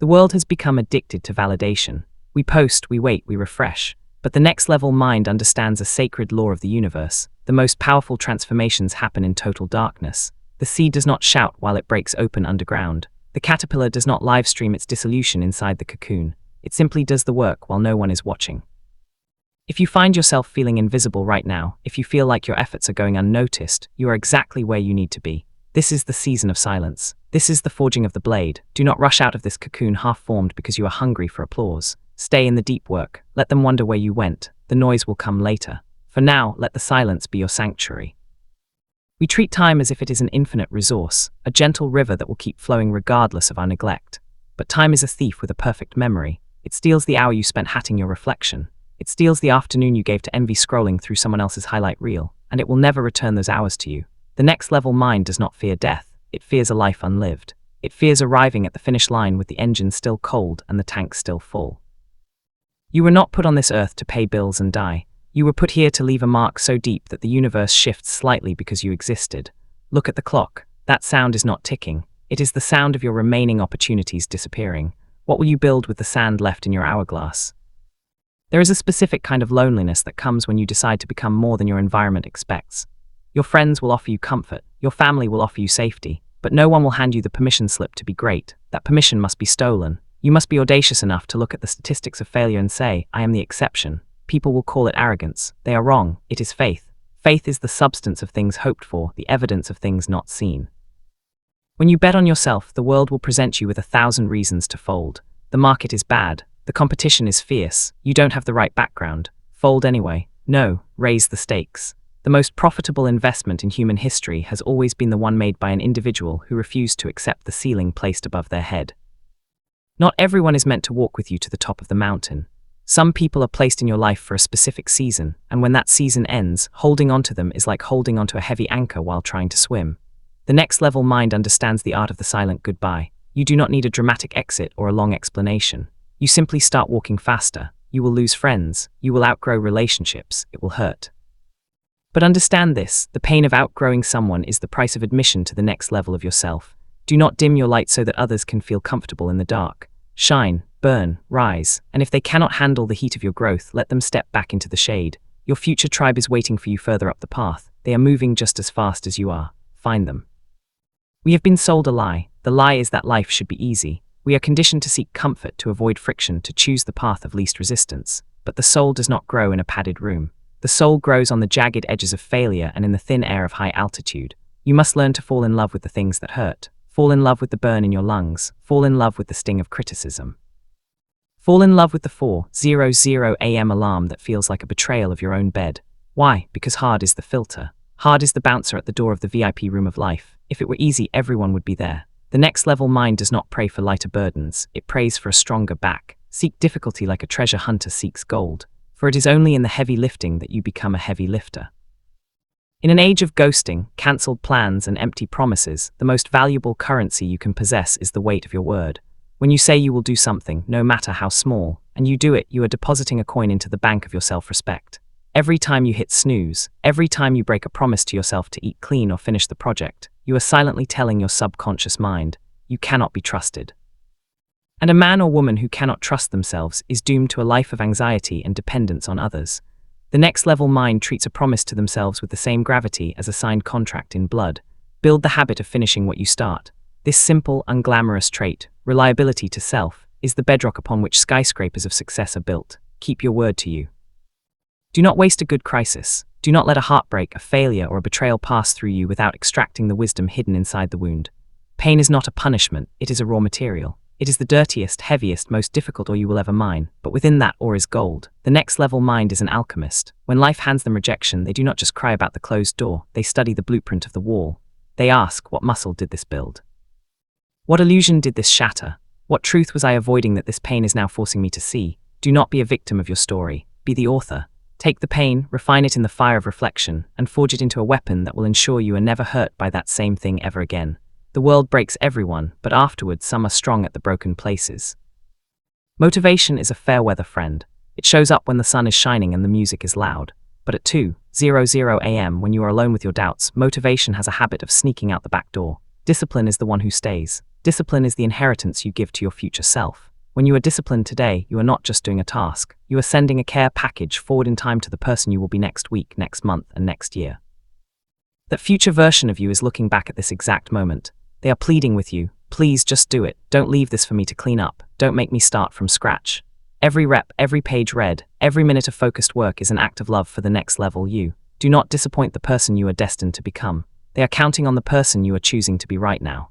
The world has become addicted to validation. We post, we wait, we refresh. But the next level mind understands a sacred law of the universe. The most powerful transformations happen in total darkness. The seed does not shout while it breaks open underground. The caterpillar does not live stream its dissolution inside the cocoon. It simply does the work while no one is watching. If you find yourself feeling invisible right now, if you feel like your efforts are going unnoticed, you are exactly where you need to be. This is the season of silence. This is the forging of the blade. Do not rush out of this cocoon half-formed because you are hungry for applause. Stay in the deep work. Let them wonder where you went. The noise will come later. For now, let the silence be your sanctuary. We treat time as if it is an infinite resource, a gentle river that will keep flowing regardless of our neglect. But time is a thief with a perfect memory. It steals the hour you spent hatting your reflection. It steals the afternoon you gave to envy scrolling through someone else's highlight reel, and it will never return those hours to you. The next level mind does not fear death. It fears a life unlived. It fears arriving at the finish line with the engine still cold and the tank still full. You were not put on this earth to pay bills and die. You were put here to leave a mark so deep that the universe shifts slightly because you existed. Look at the clock. That sound is not ticking. It is the sound of your remaining opportunities disappearing. What will you build with the sand left in your hourglass? There is a specific kind of loneliness that comes when you decide to become more than your environment expects. Your friends will offer you comfort. Your family will offer you safety. But no one will hand you the permission slip to be great. That permission must be stolen. You must be audacious enough to look at the statistics of failure and say, I am the exception. People will call it arrogance. They are wrong. It is faith. Faith is the substance of things hoped for, the evidence of things not seen. When you bet on yourself, the world will present you with 1,000 reasons to fold. The market is bad. The competition is fierce. You don't have the right background. Fold anyway. No, raise the stakes. The most profitable investment in human history has always been the one made by an individual who refused to accept the ceiling placed above their head. Not everyone is meant to walk with you to the top of the mountain. Some people are placed in your life for a specific season, and when that season ends, holding onto them is like holding onto a heavy anchor while trying to swim. The next level mind understands the art of the silent goodbye. You do not need a dramatic exit or a long explanation. You simply start walking faster. You will lose friends. You will outgrow relationships. It will hurt. But understand this, the pain of outgrowing someone is the price of admission to the next level of yourself. Do not dim your light so that others can feel comfortable in the dark. Shine, burn, rise, and if they cannot handle the heat of your growth, let them step back into the shade. Your future tribe is waiting for you further up the path. They are moving just as fast as you are. Find them. We have been sold a lie. The lie is that life should be easy. We are conditioned to seek comfort, to avoid friction, to choose the path of least resistance. But the soul does not grow in a padded room. The soul grows on the jagged edges of failure and in the thin air of high altitude. You must learn to fall in love with the things that hurt. Fall in love with the burn in your lungs. Fall in love with the sting of criticism. Fall in love with the 4:00 a.m. alarm that feels like a betrayal of your own bed. Why? Because hard is the filter. Hard is the bouncer at the door of the VIP room of life. If it were easy, everyone would be there. The next level mind does not pray for lighter burdens. It prays for a stronger back. Seek difficulty like a treasure hunter seeks gold. For it is only in the heavy lifting that you become a heavy lifter. In an age of ghosting, cancelled plans, and empty promises, the most valuable currency you can possess is the weight of your word. When you say you will do something, no matter how small, and you do it, you are depositing a coin into the bank of your self-respect. Every time you hit snooze, every time you break a promise to yourself to eat clean or finish the project, you are silently telling your subconscious mind, you cannot be trusted. And a man or woman who cannot trust themselves is doomed to a life of anxiety and dependence on others. The next level mind treats a promise to themselves with the same gravity as a signed contract in blood. Build the habit of finishing what you start. This simple, unglamorous trait, reliability to self, is the bedrock upon which skyscrapers of success are built. Keep your word to you. Do not waste a good crisis. Do not let a heartbreak, a failure, or a betrayal pass through you without extracting the wisdom hidden inside the wound. Pain is not a punishment, it is a raw material. It is the dirtiest, heaviest, most difficult ore you will ever mine, but within that ore is gold. The next level mind is an alchemist. When life hands them rejection, they do not just cry about the closed door, they study the blueprint of the wall. They ask, what muscle did this build? What illusion did this shatter? What truth was I avoiding that this pain is now forcing me to see? Do not be a victim of your story. Be the author. Take the pain, refine it in the fire of reflection, and forge it into a weapon that will ensure you are never hurt by that same thing ever again. The world breaks everyone, but afterwards some are strong at the broken places. Motivation is a fair weather friend. It shows up when the sun is shining and the music is loud. But at 2:00 a.m. when you are alone with your doubts, motivation has a habit of sneaking out the back door. Discipline is the one who stays. Discipline is the inheritance you give to your future self. When you are disciplined today, you are not just doing a task. You are sending a care package forward in time to the person you will be next week, next month, and next year. That future version of you is looking back at this exact moment. They are pleading with you, please just do it. Don't leave this for me to clean up. Don't make me start from scratch. Every rep, every page read, every minute of focused work is an act of love for the next level you. Do not disappoint the person you are destined to become. They are counting on the person you are choosing to be right now.